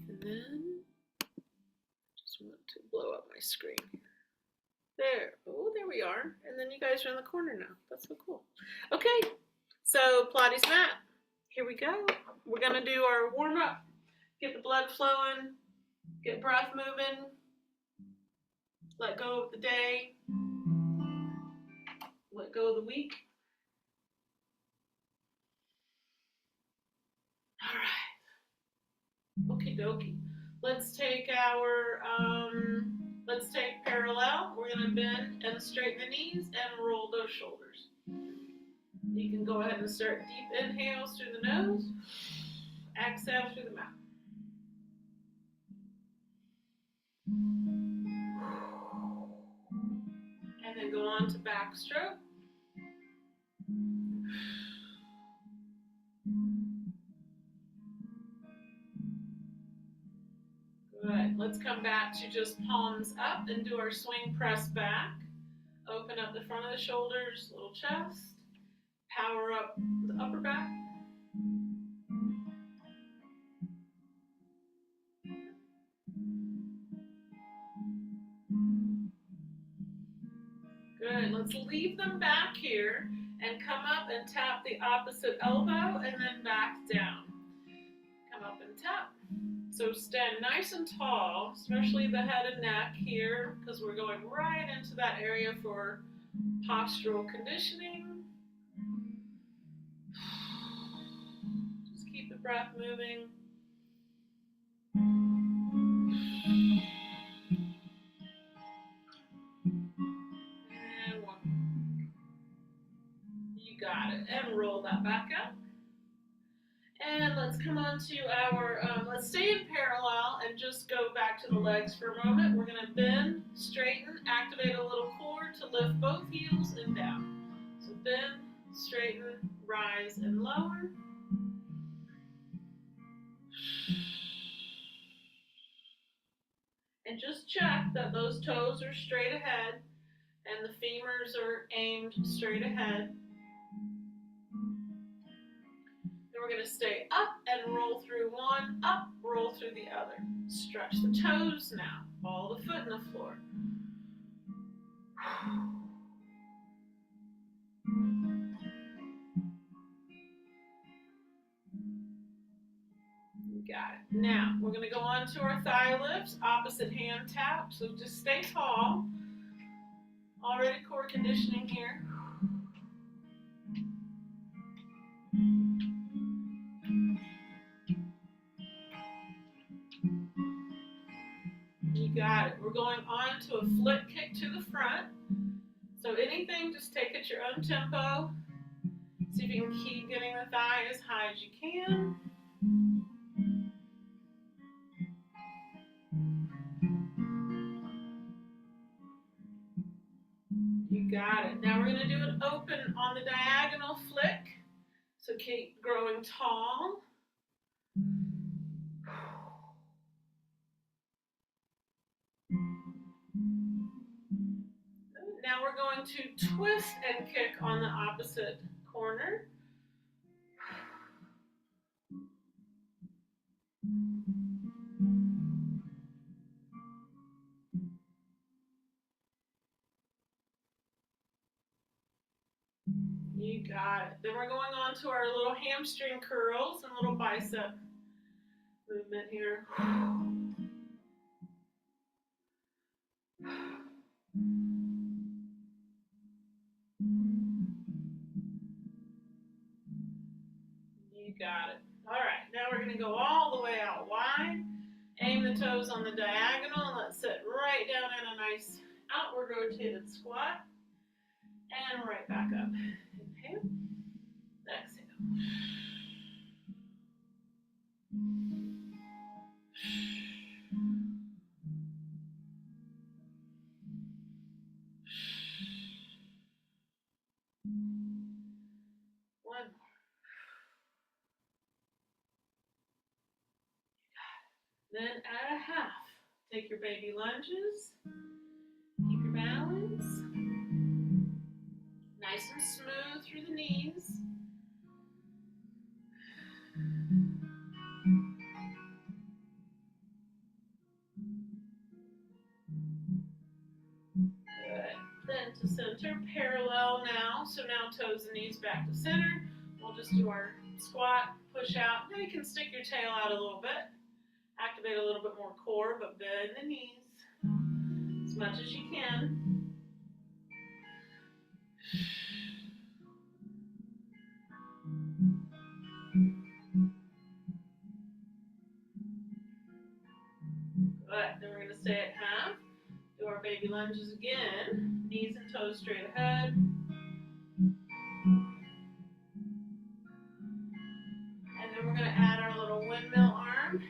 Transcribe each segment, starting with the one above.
And then I just want to blow up my screen. There. Oh, there we are. And then you guys are in the corner now. That's so cool. Okay, so Pilates mat. Here we go. We're going to do our warm up. Get the blood flowing. Get breath moving. Let go of the day. Let go of the week. All right. Okie dokie. Let's take parallel. We're going to bend and straighten the knees and roll those shoulders. You can go ahead and start deep inhales through the nose. Exhale through the mouth. And then go on to backstroke. Good. Let's come back to just palms up and do our swing press back. Open up the front of the shoulders, little chest. Power up the upper back. Good. Let's leave them back here and come up and tap the opposite elbow and then back down. Come up and tap. So stand nice and tall, especially the head and neck here, because we're going right into that area for postural conditioning. Just keep the breath moving. And one. You got it. And roll that back up. And let's come on to our, let's stay in parallel and just go back to the legs for a moment. We're going to bend, straighten, activate a little core to lift both heels and down. So bend, straighten, rise, and lower. And just check that those toes are straight ahead and the femurs are aimed straight ahead. We're going to stay up and roll through one, up, roll through the other. Stretch the toes now. Follow the foot in the floor. Got it. Now, we're going to go on to our thigh lifts, opposite hand tap. So just stay tall. Already core conditioning here. You got it. We're going on to a flip kick to the front. So anything, just take it your own tempo. See if you can keep getting the thigh as high as you can. You got it. Now we're going to do an open on the diagonal flick. So keep growing tall. Now we're going to twist and kick on the opposite corner. You got it. Then we're going on to our little hamstring curls and little bicep movement here. You got it. All right, now we're going to go all the way out wide. Aim the toes on the diagonal and let's sit right down in a nice outward rotated squat. And right back up. Inhale. Exhale. One more. Then at a half, take your baby lunges. Keep your balance. Nice and smooth through the knees. center, parallel now. So now toes and knees back to center. We'll just do our squat, push out. Now you can stick your tail out a little bit. Activate a little bit more core, but bend the knees as much as you can. Good. Then we're going to stay at half. Do our baby lunges again. Knees and toes straight ahead. And then we're going to add our little windmill arm.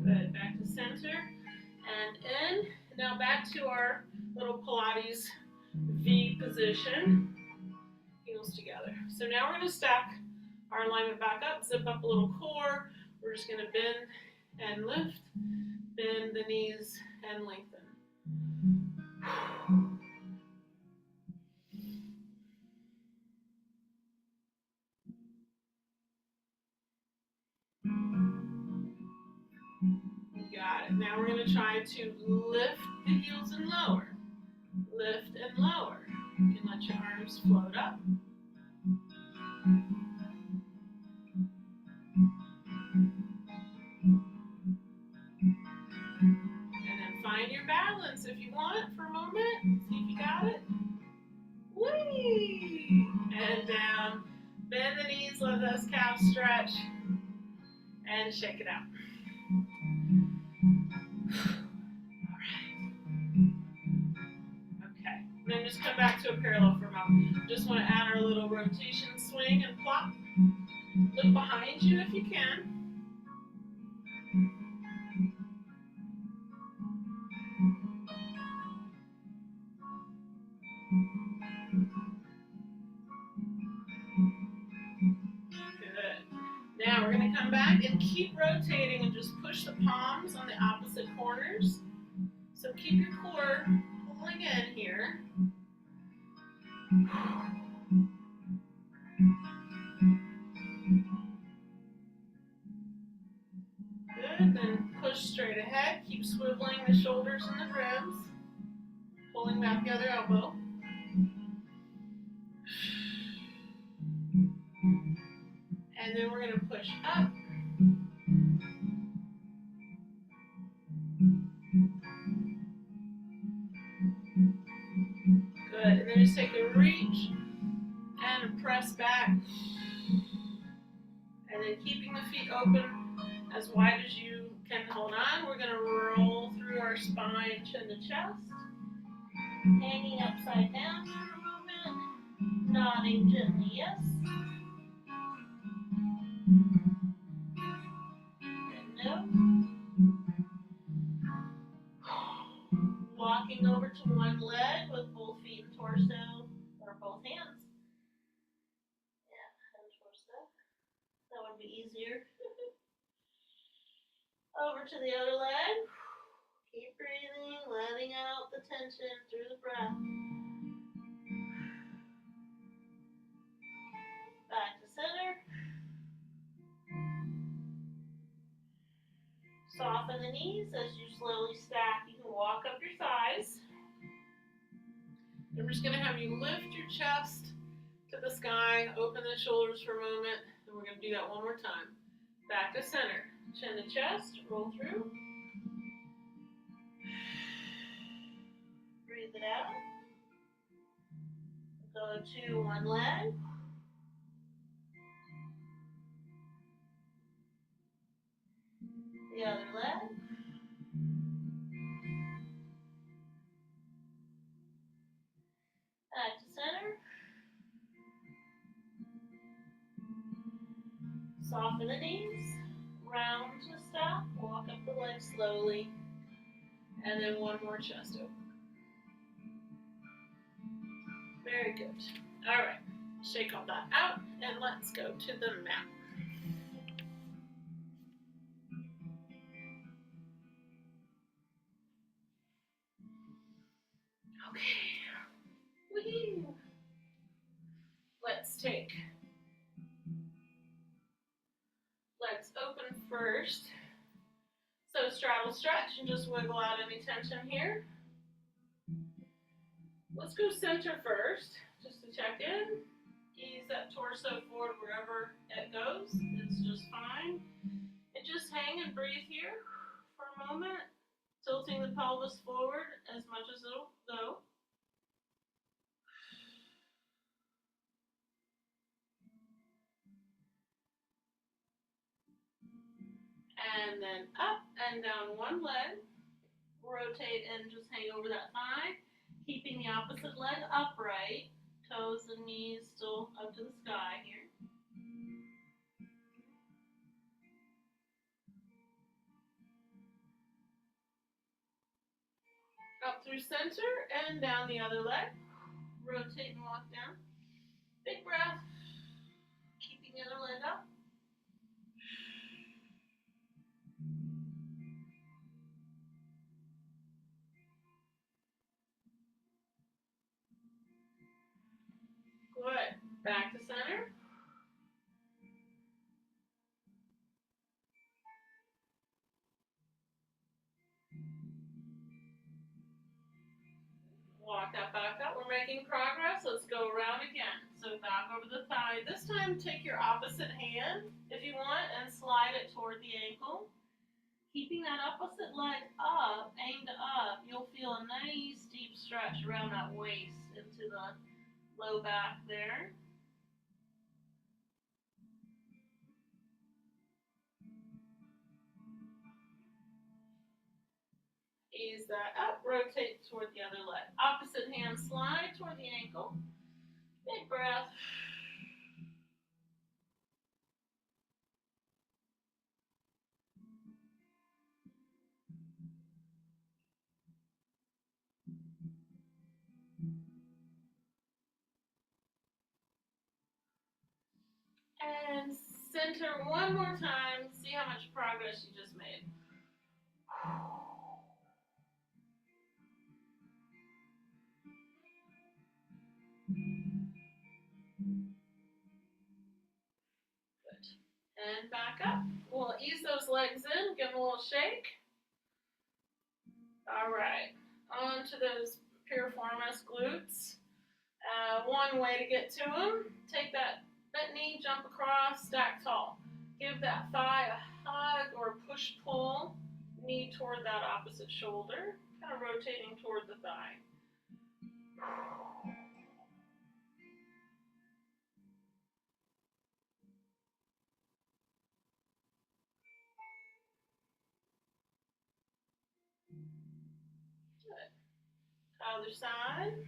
Good. Back to center and in. Now back to our little Pilates V position. Heels together. So now we're going to stack our alignment back up, zip up a little core. We're just going to bend and lift, bend the knees and lengthen. Got it. Now we're going to try to lift the heels and lower. Lift and lower. You can let your arms float up. And then find your balance if you want for a moment. See if you got it. Whee! And down. Bend the knees, let those calves stretch. And shake it out. Okay, then just come back to a parallel for a moment. Just want to add our little rotation swing and plop. Look behind you if you can. Good. Now we're going to come back and keep rotating and just push the palms on the opposite corners. So keep your core pulling in here. Good, then push straight ahead. Keep swiveling the shoulders and the ribs. Pulling back the other elbow. And then we're going to push up. Good, and then just take a reach and press back. And then keeping the feet open as wide as you can hold on. We're going to roll through our spine, chin to chest. Hanging upside down for a moment. Nodding gently, yes. And no. Walking over to one leg with both feet and torso, or both hands. Yeah, and torso. That would be easier. Over to the other leg. Keep breathing, letting out the tension through the breath. Back to center. Soften the knees as you slowly stack. You can walk up your thighs. I'm just going to have you lift your chest to the sky, open the shoulders for a moment, and we're going to do that one more time. Back to center. Chin to chest, roll through. Breathe it out. Go to one leg. The other leg. Back to center. Soften the knees. Round to stop. Walk up the leg slowly. And then one more chest open. Very good. All right. Shake all that out and let's go to the mat. Okay. Woo-hoo. Let's take first. So straddle stretch and just wiggle out any tension here. Let's go center first, just to check in. Ease that torso forward wherever it goes. It's just fine. And just hang and breathe here for a moment, tilting the pelvis forward as much as it'll go. And then up and down one leg. Rotate and just hang over that thigh, keeping the opposite leg upright, toes and knees still up to the sky here. Up through center and down the other leg. Rotate and walk down. Big breath, keeping the other leg up. Good. Back to center. Walk that back up. We're making progress. Let's go around again. So back over the thigh. This time take your opposite hand, if you want, and slide it toward the ankle. Keeping that opposite leg up, aimed up, you'll feel a nice deep stretch around that waist into the low back there. Ease that up, rotate toward the other leg. Opposite hand slide toward the ankle. Big breath. And center one more time. See how much progress you just made. Good. And back up. We'll ease those legs in, give them a little shake. All right. On to those piriformis glutes. One way to get to them, take that bent knee, jump across, stack tall. Give that thigh a hug or push-pull, knee toward that opposite shoulder, kind of rotating toward the thigh. Good. Other side.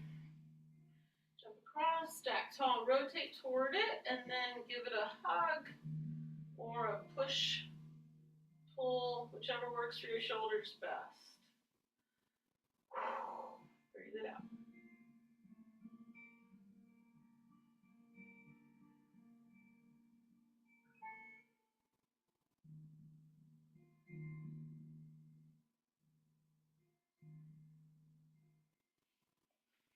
Jump across, stack tall, rotate toward it, and then give it a hug or a push, pull, whichever works for your shoulders best. Breathe it out.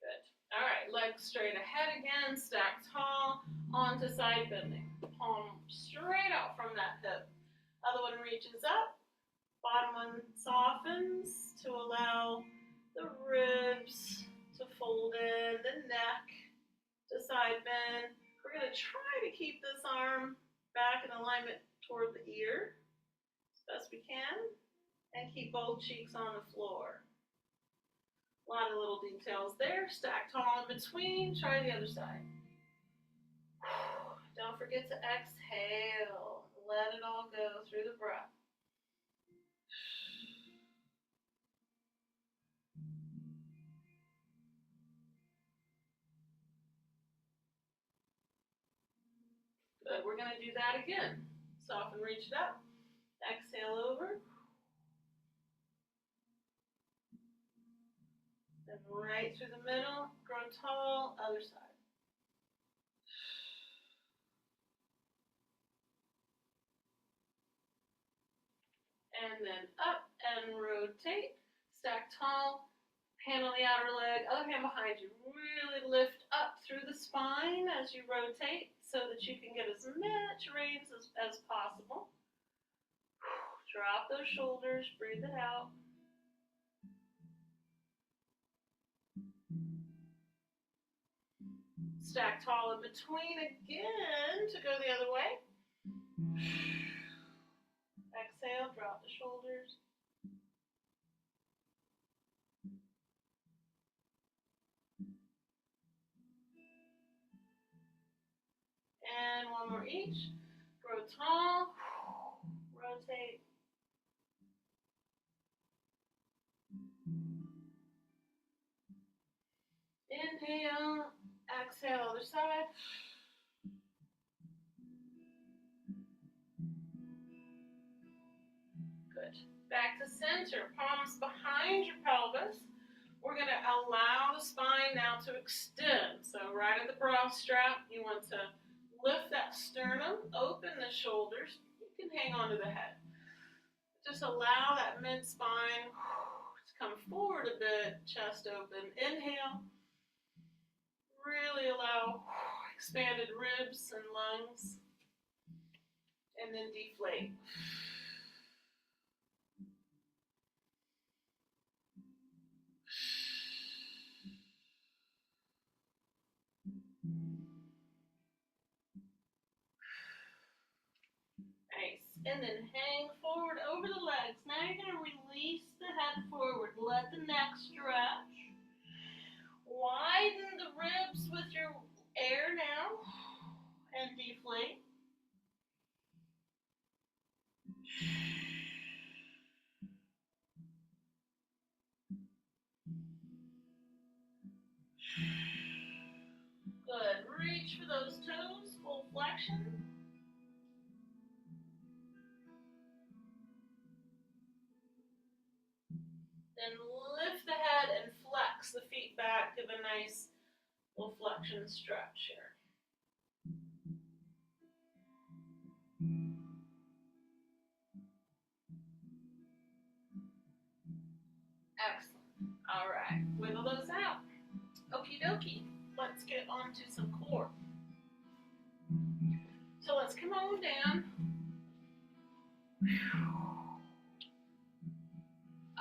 Good. All right, legs straight ahead again, stack tall, onto side bending. Palm straight out from that hip. Other one reaches up, bottom one softens to allow the ribs to fold in, the neck to side bend. We're going to try to keep this arm back in alignment toward the ear as best we can, and keep both cheeks on the floor. A lot of little details there. Stack tall in between. Try the other side. Don't forget to exhale. Let it all go through the breath. Good. We're going to do that again. Soften, reach it up. Exhale over. And right through the middle. Grow tall. Other side. And then up and rotate. Stack tall. Hand on the outer leg, other hand behind you. Really lift up through the spine as you rotate so that you can get as much range as possible. Drop those shoulders, breathe it out. Stack tall in between again to go the other way. Exhale, drop the shoulders. And one more each. Grow tall. Rotate. Inhale. Exhale, other side. Good. Back to center. Palms behind your pelvis. We're going to allow the spine now to extend. So right at the bra strap, you want to lift that sternum, open the shoulders. You can hang on to the head. Just allow that mid-spine to come forward a bit, chest open. Inhale. Really allow expanded ribs and lungs. And then deflate. Nice. And then hang forward over the legs. Now you're going to release the head forward. Let the neck stretch. Widen the ribs with your air now. And deflate. Good. Reach for those toes. Full flexion. Then lift the head and flex the feet back. Give a nice little flexion stretch here. Excellent. All right. Wiggle those out. Okie dokie. Let's get on to some core. So let's come on down.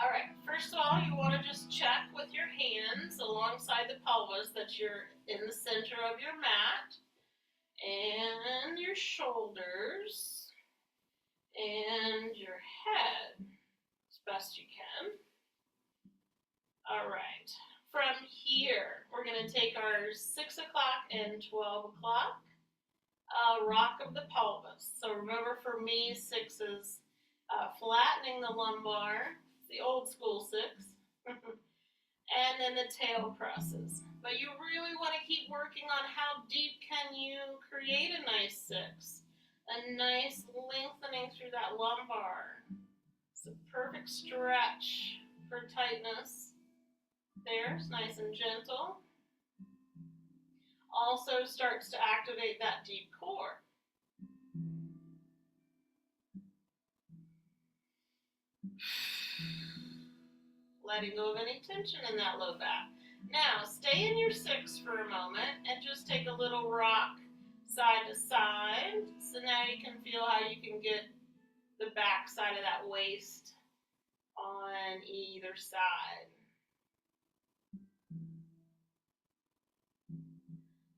All right. First of all, you want to just check with your hands alongside the pelvis that you're in the center of your mat. And your shoulders. And your head as best you can. All right. From here, we're going to take our 6 o'clock and 12 o'clock rock of the pelvis. So remember, for me, 6 is flattening the lumbar, the old school 6, and then the tail presses. But you really want to keep working on how deep can you create a nice 6. A nice lengthening through that lumbar. It's a perfect stretch for tightness. There, it's nice and gentle. Also starts to activate that deep core. Letting go of any tension in that low back. Now, stay in your 6 for a moment and just take a little rock side to side. So now you can feel how you can get the back side of that waist on either side.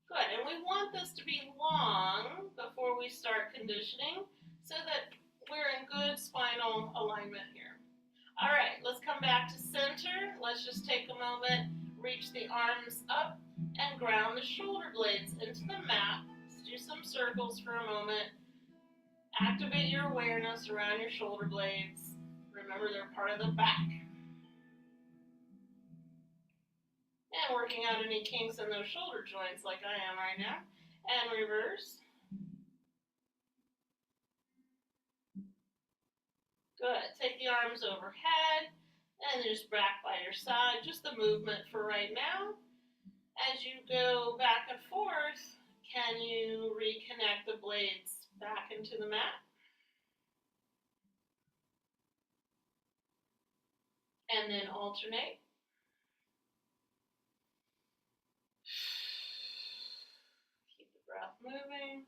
Good, and we want this to be long before we start conditioning so that we're in good spinal alignment here. All right, let's come back to center. Let's just take a moment, reach the arms up, and ground the shoulder blades into the mat. Let's do some circles for a moment. Activate your awareness around your shoulder blades. Remember, they're part of the back. And working out any kinks in those shoulder joints like I am right now. And reverse. Good. Take the arms overhead and just back by your side. Just the movement for right now. As you go back and forth, can you reconnect the blades back into the mat? And then alternate. Keep the breath moving.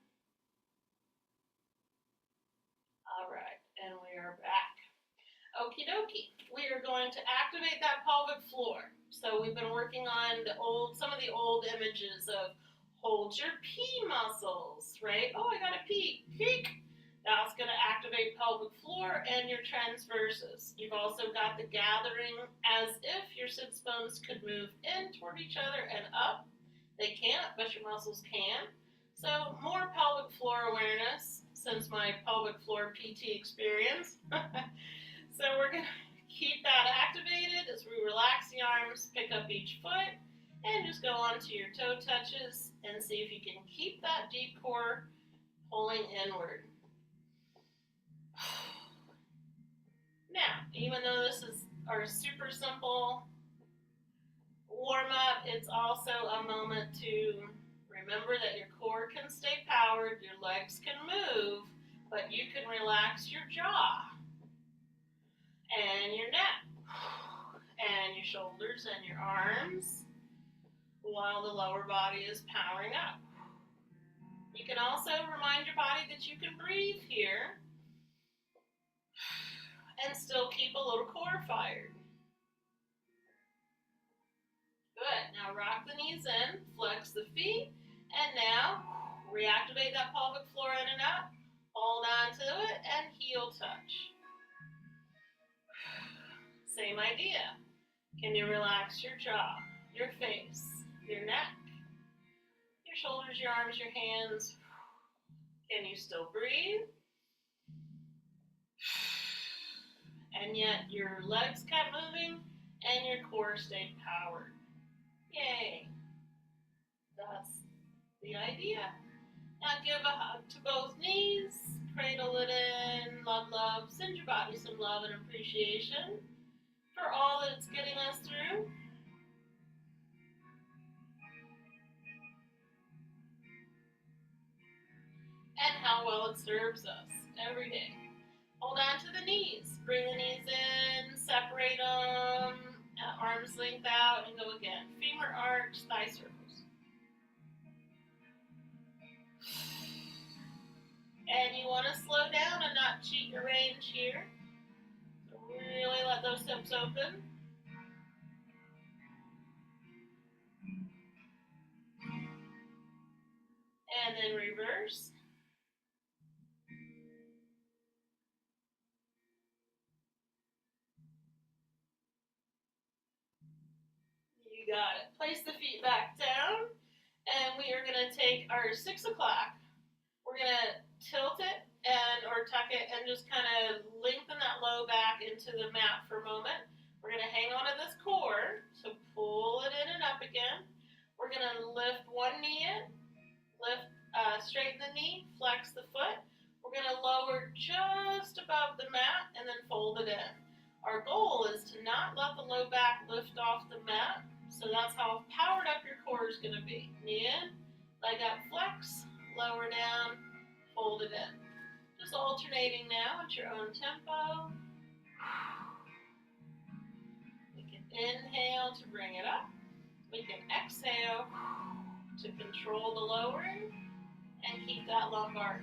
All right, and we are back. Okie dokie. We are going to activate that pelvic floor. So we've been working on some of the old images of hold your pee muscles, right? Oh, I gotta pee. Peek. That's going to activate pelvic floor and your transverses. You've also got the gathering as if your sits bones could move in toward each other and up. They can't, but your muscles can. So more pelvic floor awareness since my pelvic floor PT experience. So we're going to keep that activated as we relax the arms, pick up each foot, and just go onto your toe touches and see if you can keep that deep core pulling inward. Now, even though this is our super simple warm-up, it's also a moment to remember that your core can stay powered, your legs can move, but you can relax your jaw and your neck and your shoulders and your arms while the lower body is powering up. You can also remind your body that you can breathe here and still keep a little core fired. Good. Now rock the knees in, flex the feet, and now reactivate that pelvic floor in and up. Hold on to it and heel touch. Same idea. Can you relax your jaw, your face, your neck, your shoulders, your arms, your hands? Can you still breathe? And yet your legs kept moving and your core stayed powered. Yay! That's the idea. Now give a hug to both knees, cradle it in, love, love, send your body some love and appreciation for all that it's getting us through. And how well it serves us every day. Hold on to the knees. Bring the knees in, separate them, arms length out, and go again. Femur arch, thigh circles. And you want to slow down and not cheat your range here. So really let those hips open. And then reverse. You got it. Place the feet back down. And we are going to take our 6 o'clock. We're going to tilt it or tuck it and just kind of lengthen that low back into the mat for a moment. We're going to hang on to this core, so pull it in and up again. We're going to lift one knee in, straighten the knee, flex the foot. We're going to lower just above the mat and then fold it in. Our goal is to not let the low back lift off the mat, so that's how powered up your core is going to be. Knee in, leg up, flex, lower down, fold it in. Just alternating now at your own tempo. We can inhale to bring it up. We can exhale to control the lowering and keep that lumbar.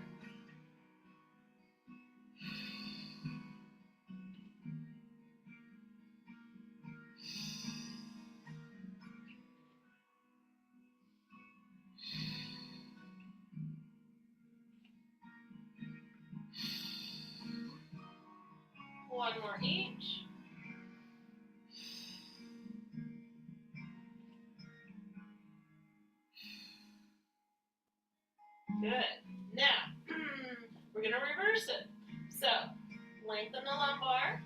One more each. Good. Now, we're going to reverse it. So, lengthen the lumbar,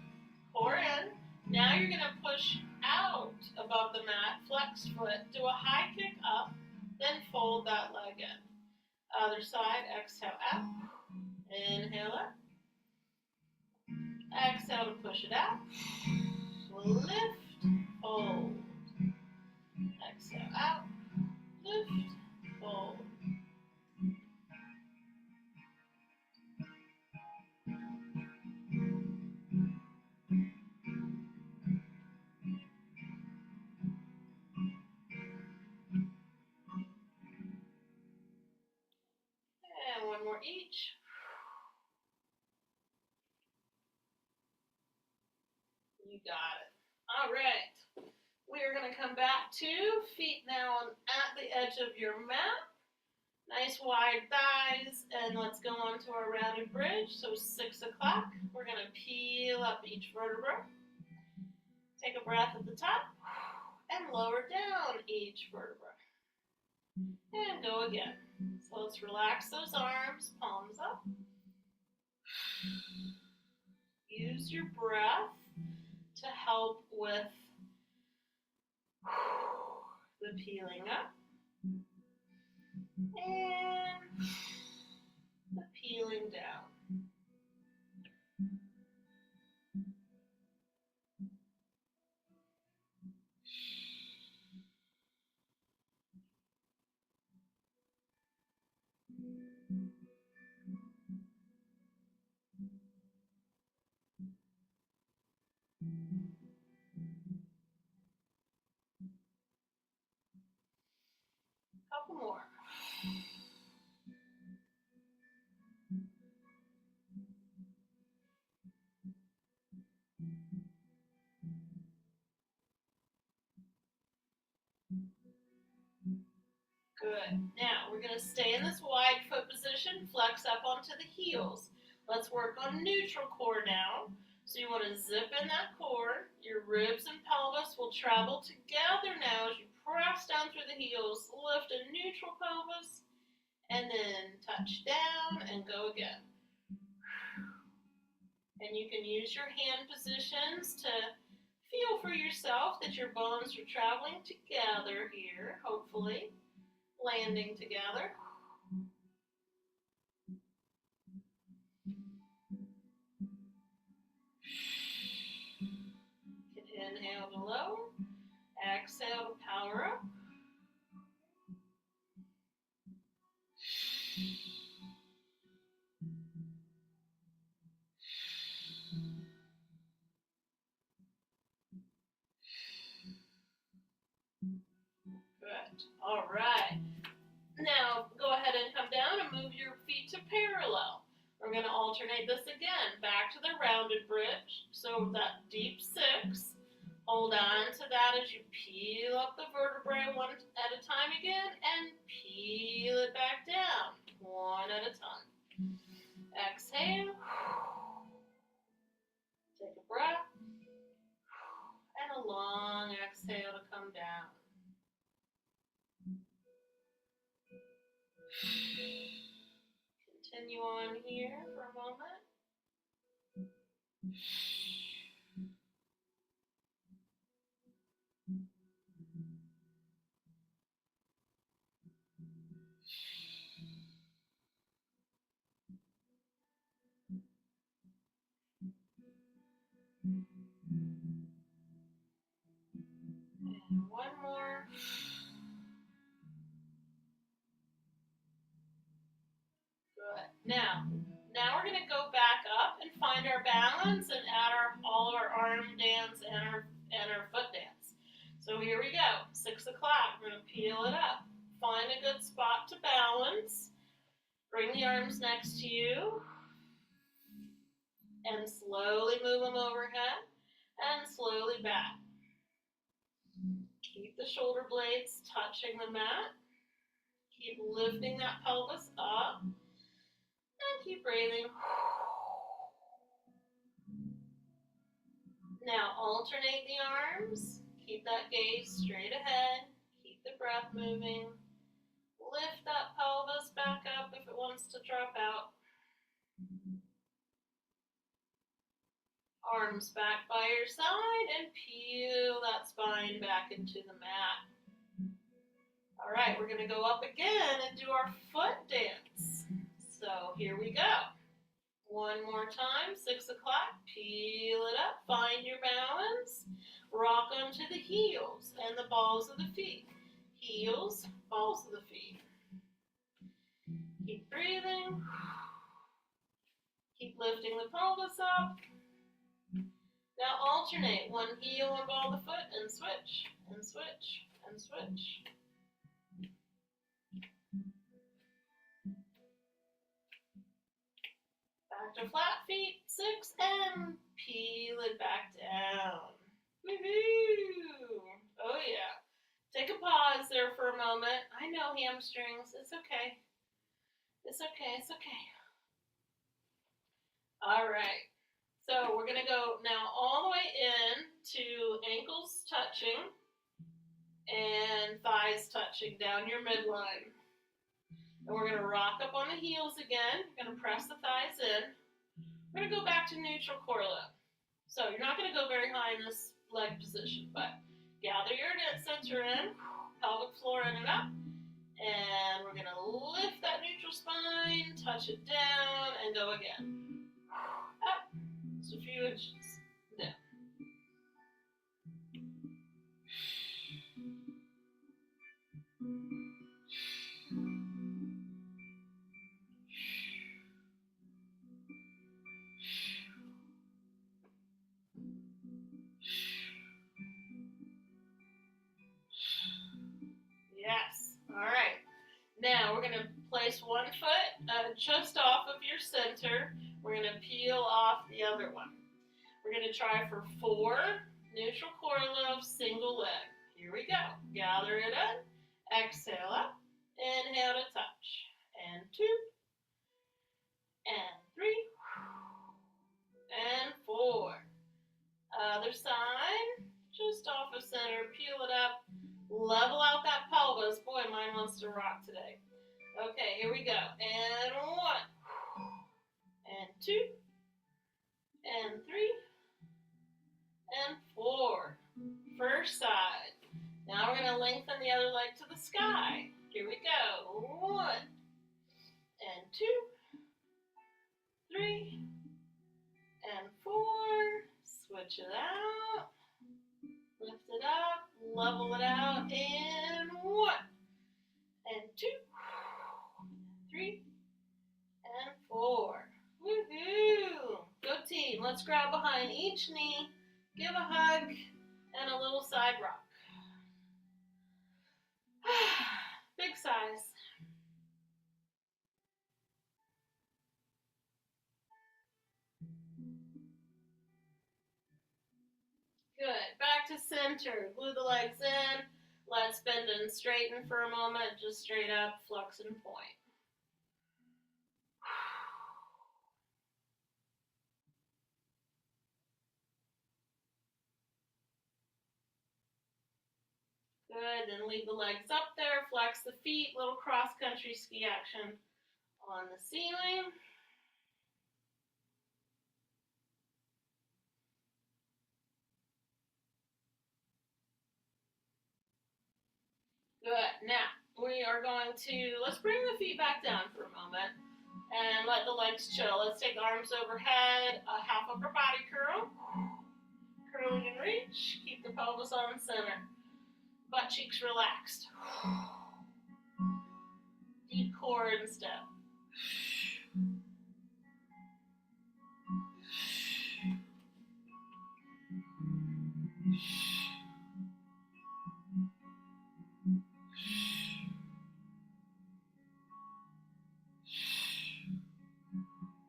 core in. Now you're going to push out above the mat, flex foot, do a high kick up, then fold that leg in. Other side, exhale out. Inhale up. Exhale to push it out. Lift, fold. Exhale out. Lift, fold. And one more each. You got it. All right. We are going to come back to feet now at the edge of your mat. Nice wide thighs. And let's go on to our rounded bridge. So 6 o'clock. We're going to peel up each vertebra. Take a breath at the top. And lower down each vertebra. And go again. So let's relax those arms, palms up. Use your breath to help with the peeling up and the peeling down. Couple more. Good. Now we're going to stay in this wide foot position, flex up onto the heels. Let's work on neutral core now. So you want to zip in that core. Your ribs and pelvis will travel together now as you press down through the heels. Lift a neutral pelvis and then touch down and go again. And you can use your hand positions to feel for yourself that your bones are traveling together here, hopefully. Landing together. Inhale to lower. Exhale to power up. Good. All right. Now, go ahead and come down and move your feet to parallel. We're going to alternate this again. Back to the rounded bridge. So that deep 6. Hold on to that as you peel up the vertebrae one at a time again and peel it back down one at a time. Exhale. Take a breath. And a long exhale to come down. Continue on here for a moment. And one more. Good. Now we're going to go back up and find our balance and add all of our arm dance and our foot dance. So here we go. 6 o'clock. We're going to peel it up. Find a good spot to balance. Bring the arms next to you. And slowly move them overhead. And slowly back. Keep the shoulder blades touching the mat. Keep lifting that pelvis up. And keep breathing. Now alternate the arms. Keep that gaze straight ahead. Keep the breath moving. Lift that pelvis back up if it wants to drop out. Arms back by your side and peel that spine back into the mat. All right, we're going to go up again and do our foot dance. So here we go. One more time, 6 o'clock, peel it up, find your balance, rock onto the heels and the balls of the feet. Heels, balls of the feet. Keep breathing. Keep lifting the pelvis up. Now alternate one heel and ball of the foot and switch, and switch, and switch. Back to flat feet, 6, and peel it back down. there for a moment. I know hamstrings. It's okay. It's okay. It's okay. All right. So we're going to go now all the way in to ankles touching and thighs touching down your midline. And we're going to rock up on the heels again. You're going to press the thighs in. We're going to go back to neutral core lift. So you're not going to go very high in this leg position, but gather your center in, pelvic floor in and up, and we're going to lift that neutral spine, touch it down, and go again. Up, just a few inches down. Yes. All right. Now we're going to place one foot just off of your center. We're going to peel off the other one. We're going to try for 4 neutral core lifts, single leg. Here we go. Gather it in. Exhale up. Inhale to touch. And 2. And 3. And 4. Other side. Just off of center. Peel it up. Level out that pelvis. Boy, mine wants to rock today. Okay, here we go. And 1. And 2. And 3. And 4. First side. Now we're going to lengthen the other leg to the sky. Here we go. 1. And 2. 3. And 4. Switch it out. Lift it up. Level it out. And 1. And 2. 3. And 4. Woohoo! Good team. Let's grab behind each knee. Give a hug and a little side rock. Big size. Good. Back to center. Glue the legs in. Let's bend and straighten for a moment. Just straight up, flex and point. Good, then leave the legs up there, flex the feet, little cross-country ski action on the ceiling. Good, now we are going to, let's bring the feet back down for a moment and let the legs chill. Let's take arms overhead, a half upper body curl, curling and reach, keep the pelvis on center. Butt cheeks relaxed. Deep core and step.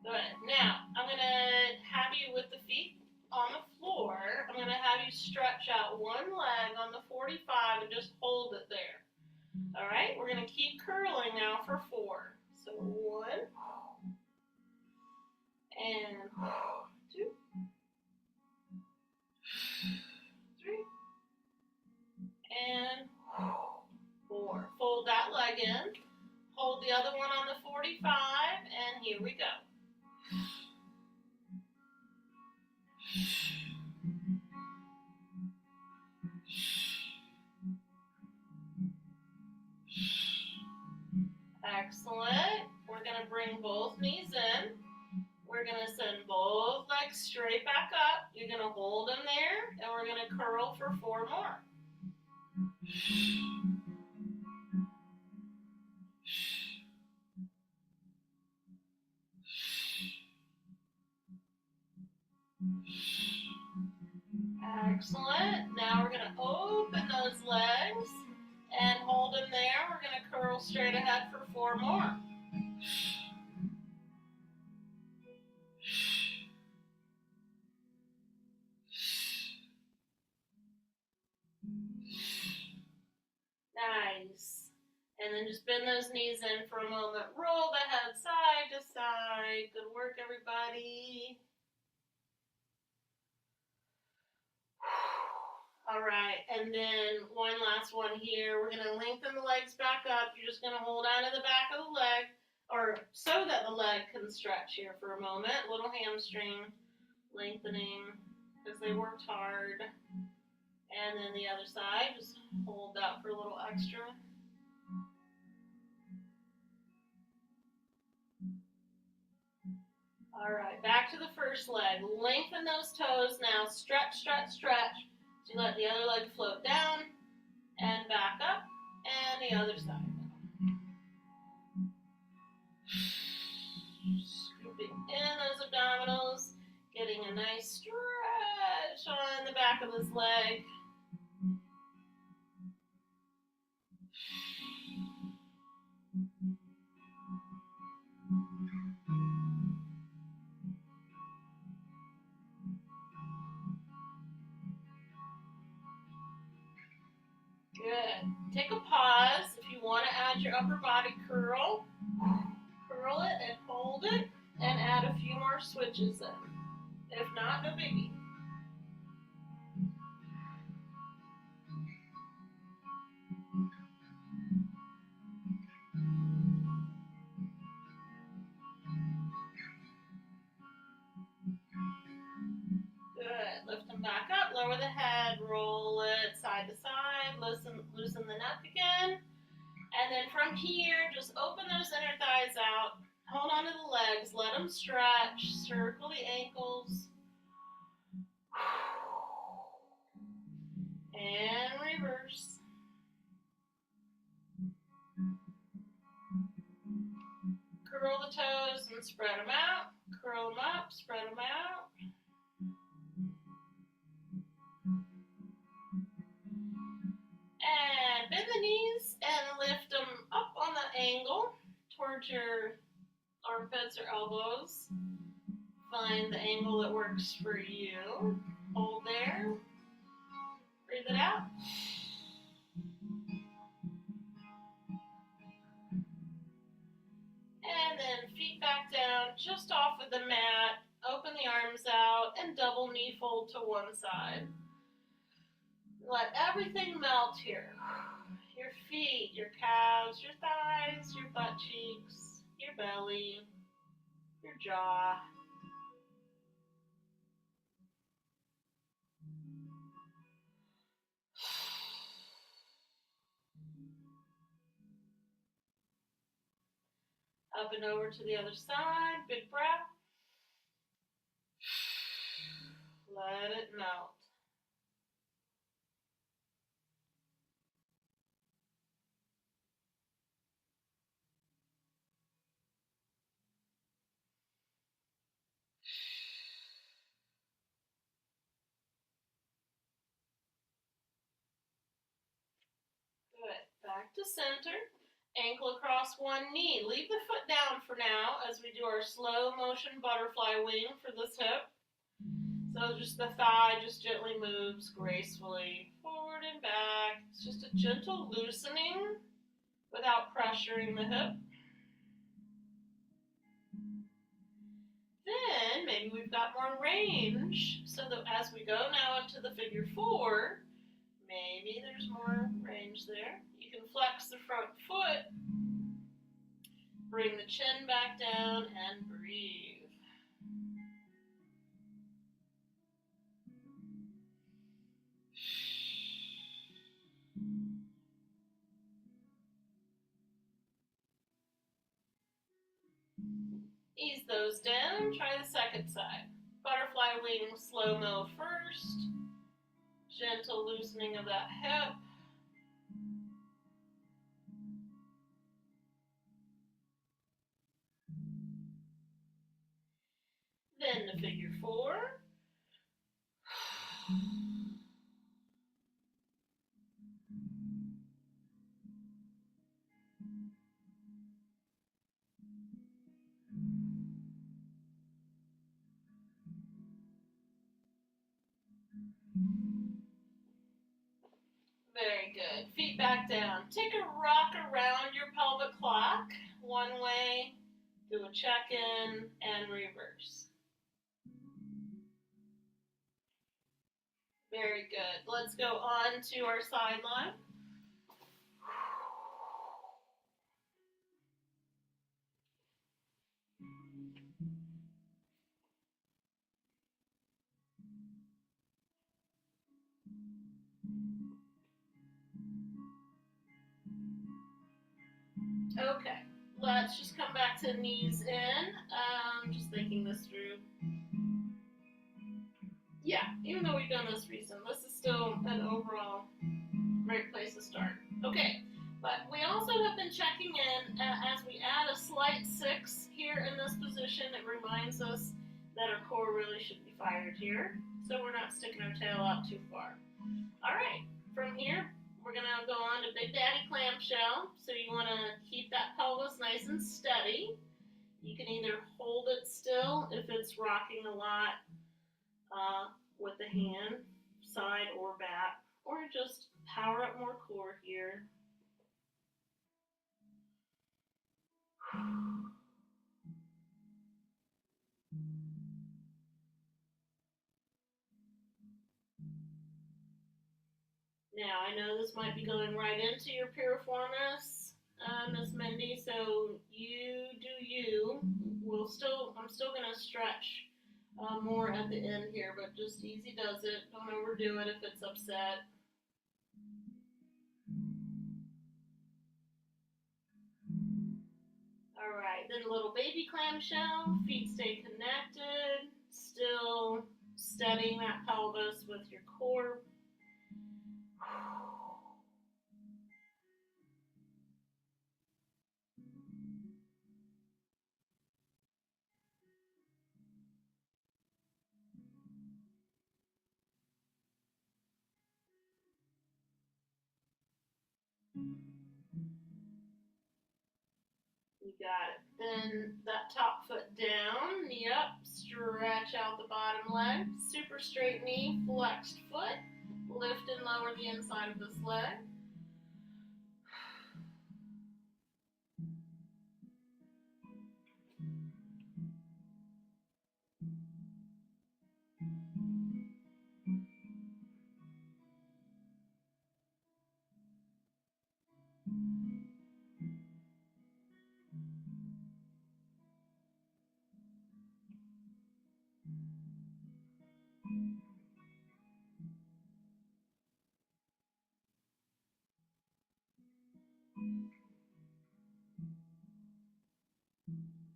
Good. Now, I'm going to have you with the feet on the floor. I'm going to have you stretch out one leg on the 45 and just hold it there. All right, we're going to keep curling now for 4. So 1 and 2, 3 and 4. Fold that leg in. Hold the other one on the 45 and here we go. Excellent. We're going to bring both knees in. We're going to send both legs straight back up. You're going to hold them there, and we're going to curl for 4 more. Excellent. Now we're going to open those legs and hold them there. We're going to curl straight ahead for 4 more. And then just bend those knees in for a moment. Roll the head side to side. Good work, everybody. All right, and then one last one here. We're going to lengthen the legs back up. You're just going to hold on to the back of the leg, or so that the leg can stretch here for a moment. Little hamstring lengthening because they worked hard. And then the other side, just hold that for a little extra. All right, back to the first leg. Lengthen those toes now. Stretch, stretch, stretch. So you let the other leg float down and back up, and the other side. Scooping in those abdominals, getting a nice stretch on the back of this leg. Good. Take a pause if you want to add your upper body curl. Curl it and hold it and add a few more switches in. If not, no biggie. Good. Lift them back up, lower the head, roll it side to side, loosen the neck again. And then from here, just open those inner thighs out. Hold on to the legs, let them stretch, circle the ankles. And reverse. Curl the toes and spread them out. Curl them up, spread them out. And bend the knees and lift them up on the angle towards your armpits or elbows. Find the angle that works for you. Hold there. Breathe it out. And then feet back down, just off of the mat. Open the arms out and double knee fold to one side. Let everything melt here. Your feet, your calves, your thighs, your butt cheeks, your belly, your jaw. Up and over to the other side. Big breath. Let it melt. Good. Back to center. Ankle across one knee. Leave the foot down for now as we do our slow motion butterfly wing for this hip. So just the thigh just gently moves gracefully forward and back. It's just a gentle loosening without pressuring the hip. Then maybe we've got more range so that as we go now into the figure four, maybe there's more range there. You can flex the front foot, bring the chin back down, and breathe. Ease those down. Try the second side. Butterfly wing slow-mo first. Gentle loosening of that hip. Then the figure four. Very good. Feet back down. Take a rock around your pelvic clock. One way, do a check-in, and reverse. Very good. Let's go on to our sideline. Okay, let's just come back to knees in. Just thinking this through. Yeah, even though we've done this recent, this is still an overall great place to start. Okay, but we also have been checking in as we add a slight 6 here in this position. It reminds us that our core really should be fired here, so we're not sticking our tail out too far. All right, from here, we're going to go on to Big Daddy Clamshell. So you want to keep that pelvis nice and steady. You can either hold it still if it's rocking a lot with the hand, side or back, or just power up more core here. Now, I know this might be going right into your piriformis, Miss Mindy, so you do you. I'm still going to stretch more at the end here, but just easy does it. Don't overdo it if it's upset. All right, then a little baby clamshell. Feet stay connected, still steadying that pelvis with your core. You got it. Then that top foot down, knee up, stretch out the bottom leg, super straight knee, flexed foot, lift and lower the inside of this leg.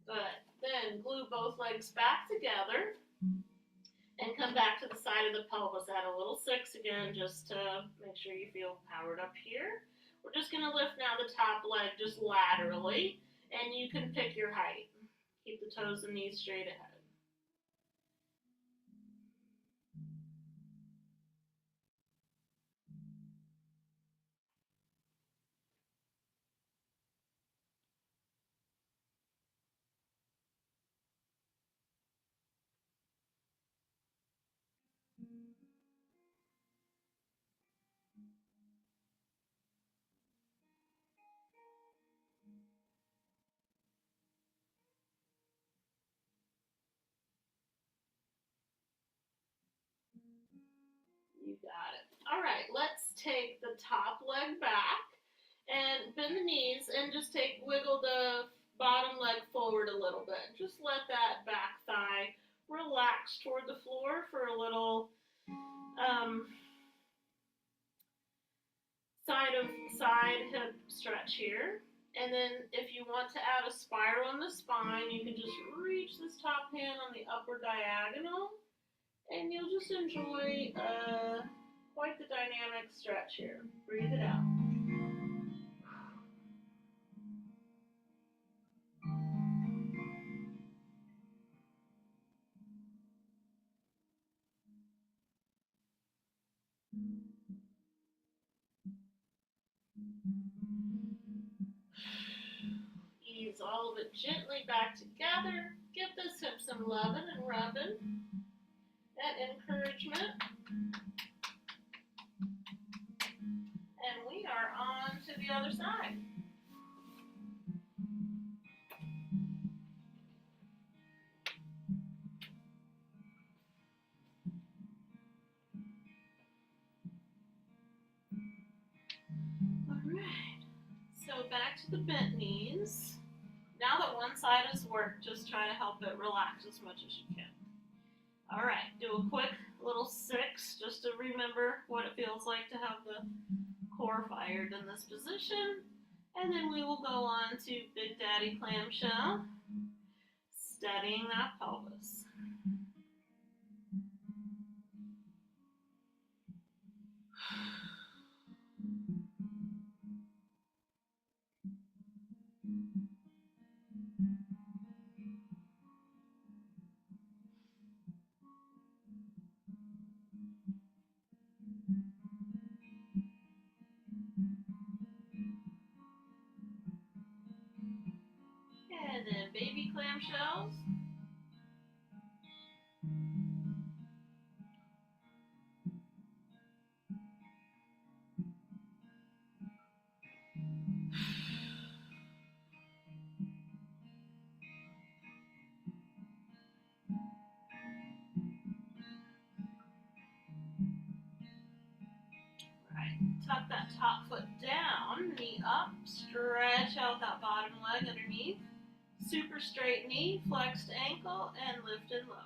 Good. Then glue both legs back together and come back to the side of the pelvis. Add a little 6 again just to make sure you feel powered up here. We're just going to lift now the top leg just laterally, and you can pick your height. Keep the toes and knees straight ahead. You got it. All right, let's take the top leg back and bend the knees and just wiggle the bottom leg forward a little bit. Just let that back thigh relax toward the floor for a little side hip stretch here. And then if you want to add a spiral in the spine, you can just reach this top hand on the upper diagonal, and you'll just enjoy quite the dynamic stretch here. Breathe it out. Ease all of it gently back together. Give this hip some loving and rubbing and encouragement. other side. All right, so back to the bent knees. Now that one side has worked, just try to help it relax as much as you can. All right, do a quick little 6 just to remember what it feels like to have the core fired in this position. And then we will go on to Big Daddy Clamshell, steadying that pelvis. And then baby clamshells. Right, tuck that top foot down, knee up, stretch out that bottom leg underneath. Super straight knee, flexed ankle, and lift and lower.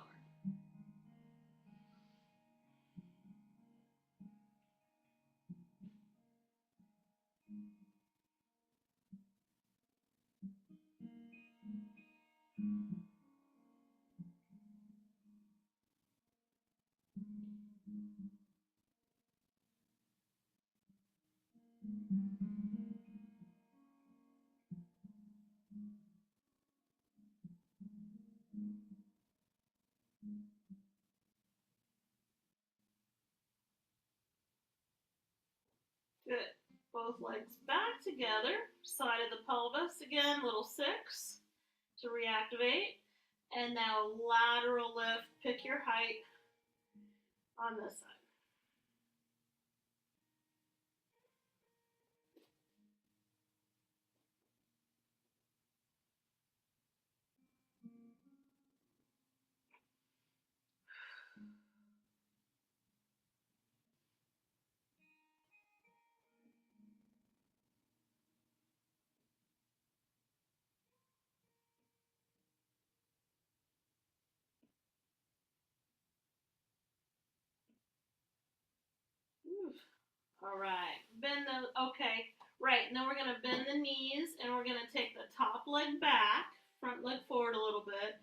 Good. Both legs back together, side of the pelvis. Again, little 6 to reactivate. And now lateral lift, pick your height on this side. Oof. All right, bend the, okay, right, and then we're gonna bend the knees and we're gonna take the top leg back, front leg forward a little bit.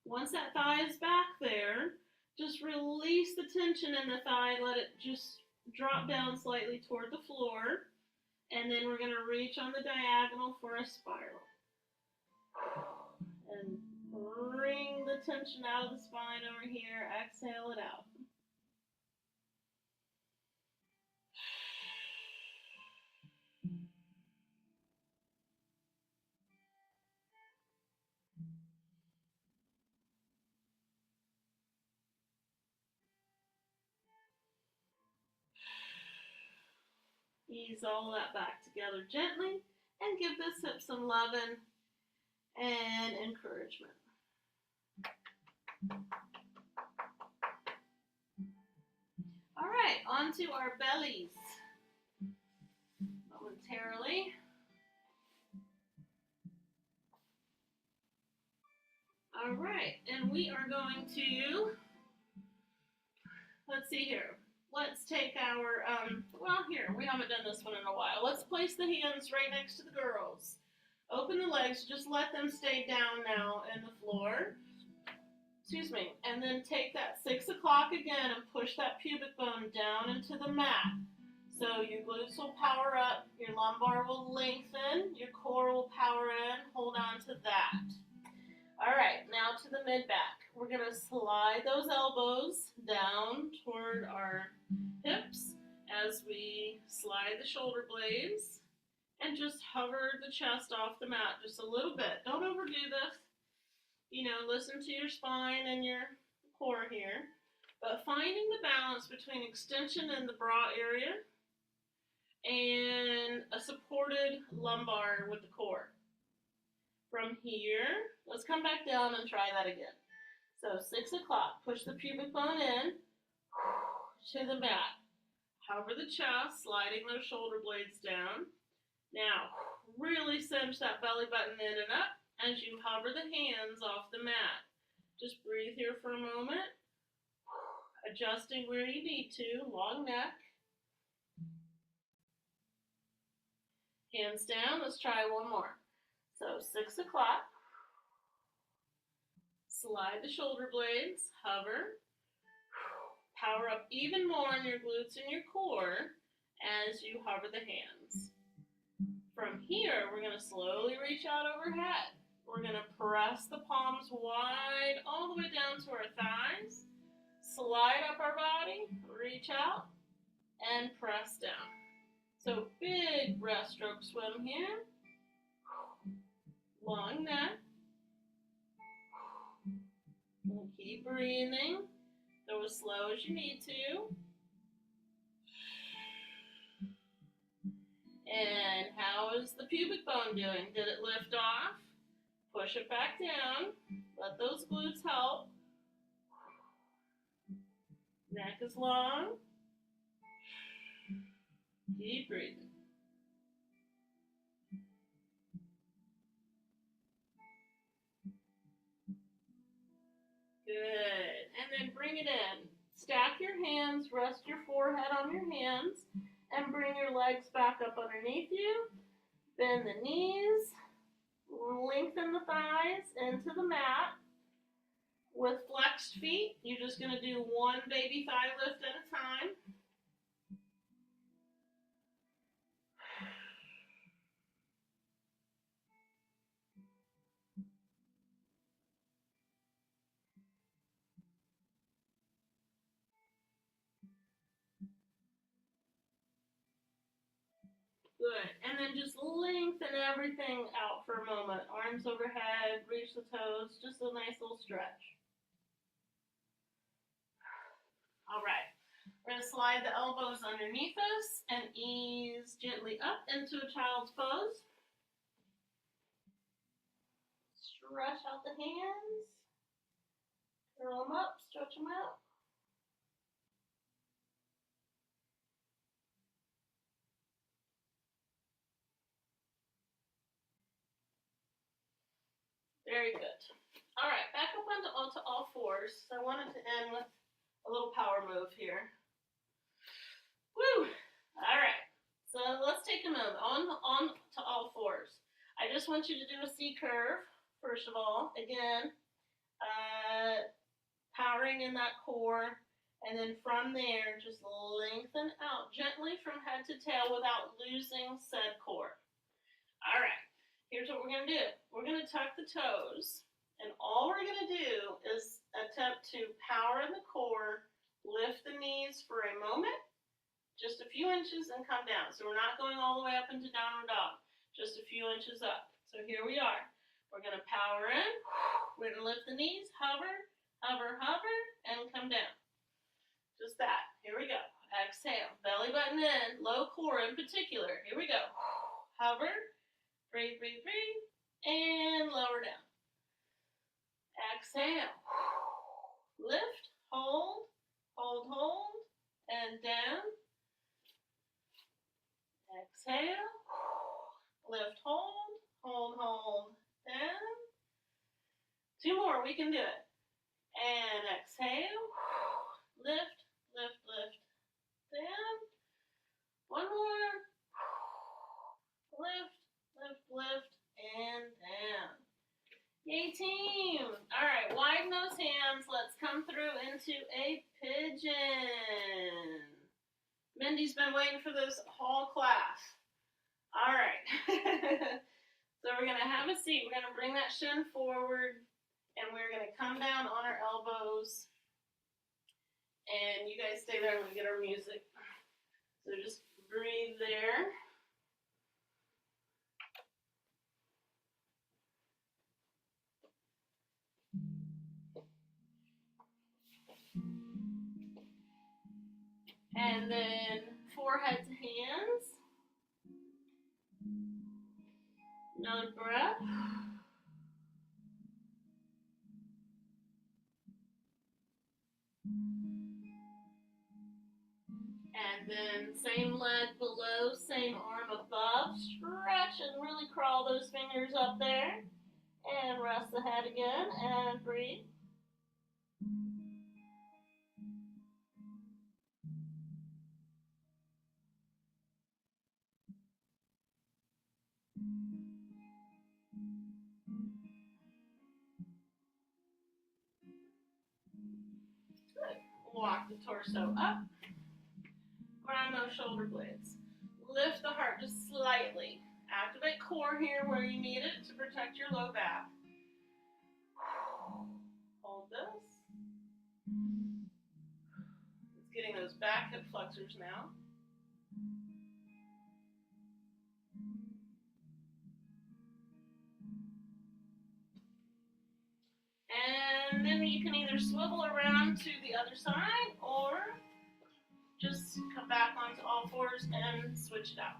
Once that thigh is back there, just release the tension in the thigh, let it just drop down slightly toward the floor, and then we're gonna reach on the diagonal for a spiral. And bring the tension out of the spine over here, exhale it out. Ease all that back together gently and give this hip some loving and encouragement. All right, on to our bellies. Momentarily. All right, and we are going to, let's see here. Let's take our, well, here, we haven't done this one in a while. Let's place the hands right next to the girls. Open the legs, just let them stay down now in the floor. Excuse me. And then take that 6 o'clock again and push that pubic bone down into the mat. So your glutes will power up, your lumbar will lengthen, your core will power in. Hold on to that. All right, now to the mid-back. We're going to slide those elbows down toward our hips as we slide the shoulder blades and just hover the chest off the mat just a little bit. Don't overdo this. You know, listen to your spine and your core here. But finding the balance between extension in the bra area and a supported lumbar with the core. From here, let's come back down and try that again. So 6 o'clock, push the pubic bone in to the mat. Hover the chest, sliding those shoulder blades down. Now, really cinch that belly button in and up as you hover the hands off the mat. Just breathe here for a moment, adjusting where you need to, long neck. Hands down, let's try one more. So 6 o'clock, slide the shoulder blades, hover, power up even more in your glutes and your core as you hover the hands. From here, we're going to slowly reach out overhead. We're going to press the palms wide all the way down to our thighs, slide up our body, reach out, and press down. So big breaststroke swim here. Long neck. And keep breathing. Go as slow as you need to. And how is the pubic bone doing? Did it lift off? Push it back down. Let those glutes help. Neck is long. Keep breathing. Good. And then bring it in. Stack your hands, rest your forehead on your hands, and bring your legs back up underneath you. Bend the knees, lengthen the thighs into the mat. With flexed feet, you're just going to do one baby thigh lift at a time. Good. And then just lengthen everything out for a moment. Arms overhead, reach the toes, just a nice little stretch. All right. We're going to slide the elbows underneath us and ease gently up into a child's pose. Stretch out the hands. Curl them up, stretch them out. Very good. All right, back up onto all fours. So I wanted to end with a little power move here. Woo! All right, so let's take a moment on to all fours. I just want you to do a C curve, first of all. Again, powering in that core, and then from there, just lengthen out gently from head to tail without losing said core. All right, here's what we're going to do. We're going to tuck the toes, and all we're going to do is attempt to power in the core, lift the knees for a moment, just a few inches, and come down. So we're not going all the way up into downward dog, just a few inches up. So here we are. We're going to power in. We're going to lift the knees, hover, hover, hover, and come down. Just that. Here we go. Exhale. Belly button in, low core in particular. Here we go. Hover. Breathe, breathe, breathe, and lower down. Exhale. Lift, hold, hold, hold, and down. Exhale. Lift, hold, hold, hold, down. Two more, we can do it. And exhale. Lift, lift, lift, down. One more. Lift, lift, lift, and down. Yay, team. All right, widen those hands. Let's come through into a pigeon. Mindy's been waiting for this whole class. All right. So we're going to have a seat. We're going to bring that shin forward, and we're going to come down on our elbows. And you guys stay there when we get our music. So just breathe there. And then forehead to hands. Another breath. And then same leg below, same arm above. Stretch and really crawl those fingers up there. And rest the head again and breathe. Good. Walk the torso up. Ground those shoulder blades. Lift the heart just slightly. Activate core here where you need it to protect your low back. Hold this. It's getting those back hip flexors now. And then you can either swivel around to the other side or just come back onto all fours and switch it out.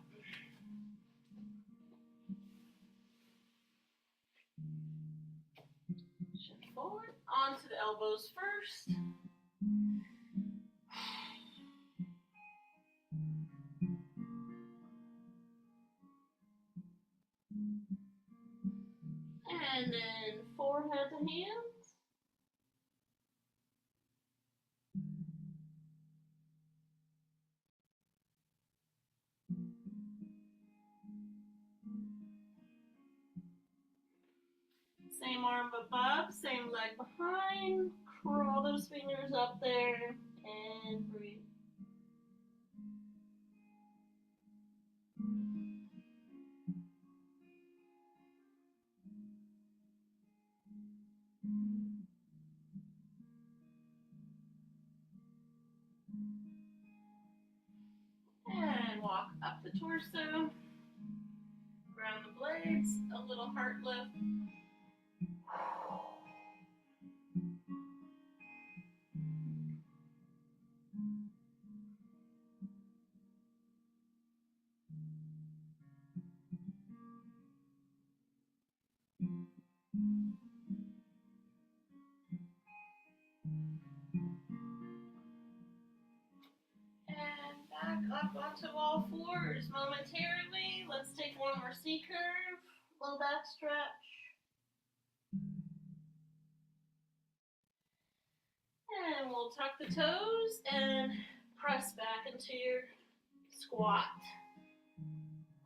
Shift forward, onto the elbows first. And then forehead to hands. Same arm above, same leg behind. Crawl those fingers up there and breathe. And walk up the torso. Ground the blades, a little heart lift. And back up onto all fours momentarily. Let's take one more C curve. Low back stretch. And we'll tuck the toes and press back into your squat.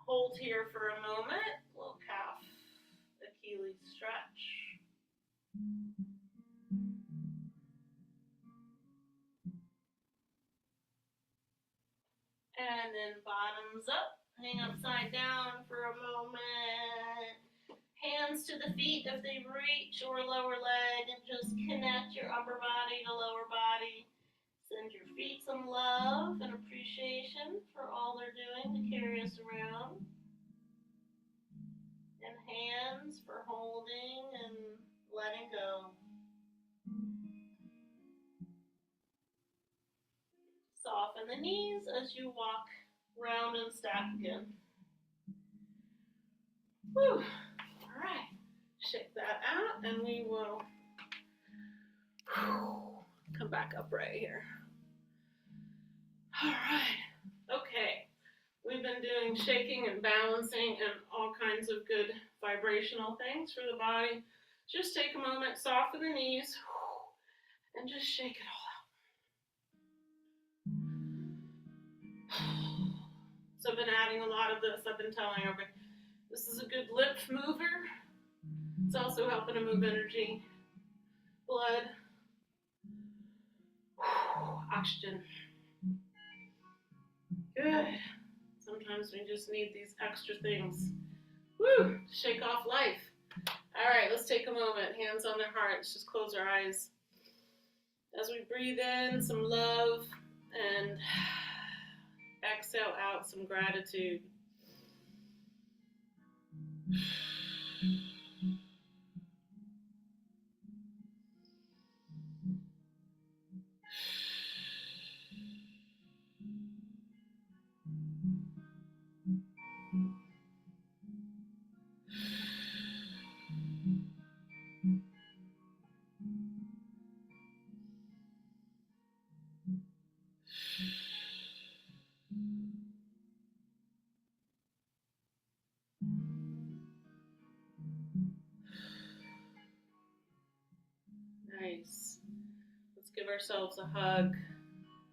Hold here for a moment. Little calf Achilles stretch. And then bottoms up. Hang upside down for a moment. Hands to the feet if they reach, or lower leg, and just connect your upper body to lower body. Send your feet some love and appreciation for all they're doing to carry us around. And hands for holding and letting go. Soften the knees as you walk round and stack again. Whew. All right, shake that out and we will come back up right here. All right, okay. We've been doing shaking and balancing and all kinds of good vibrational things for the body. Just take a moment, soften the knees, and just shake it all out. So I've been adding a lot of this. I've been telling everybody, this is a good lymph mover. It's also helping to move energy, blood, oxygen. Good. Sometimes we just need these extra things. Woo! Shake off life. All right, let's take a moment. Hands on the heart. Let's just close our eyes. As we breathe in some love and exhale out some gratitude. ourselves a hug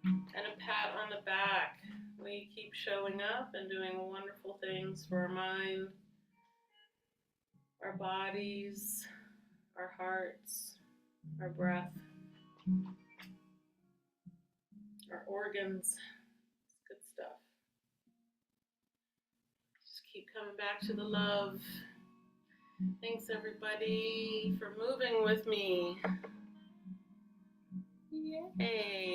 and a pat on the back. We keep showing up and doing wonderful things for our mind, our bodies, our hearts, our breath, our organs. It's good stuff. Just keep coming back to the love. Thanks everybody for moving with me. Yay!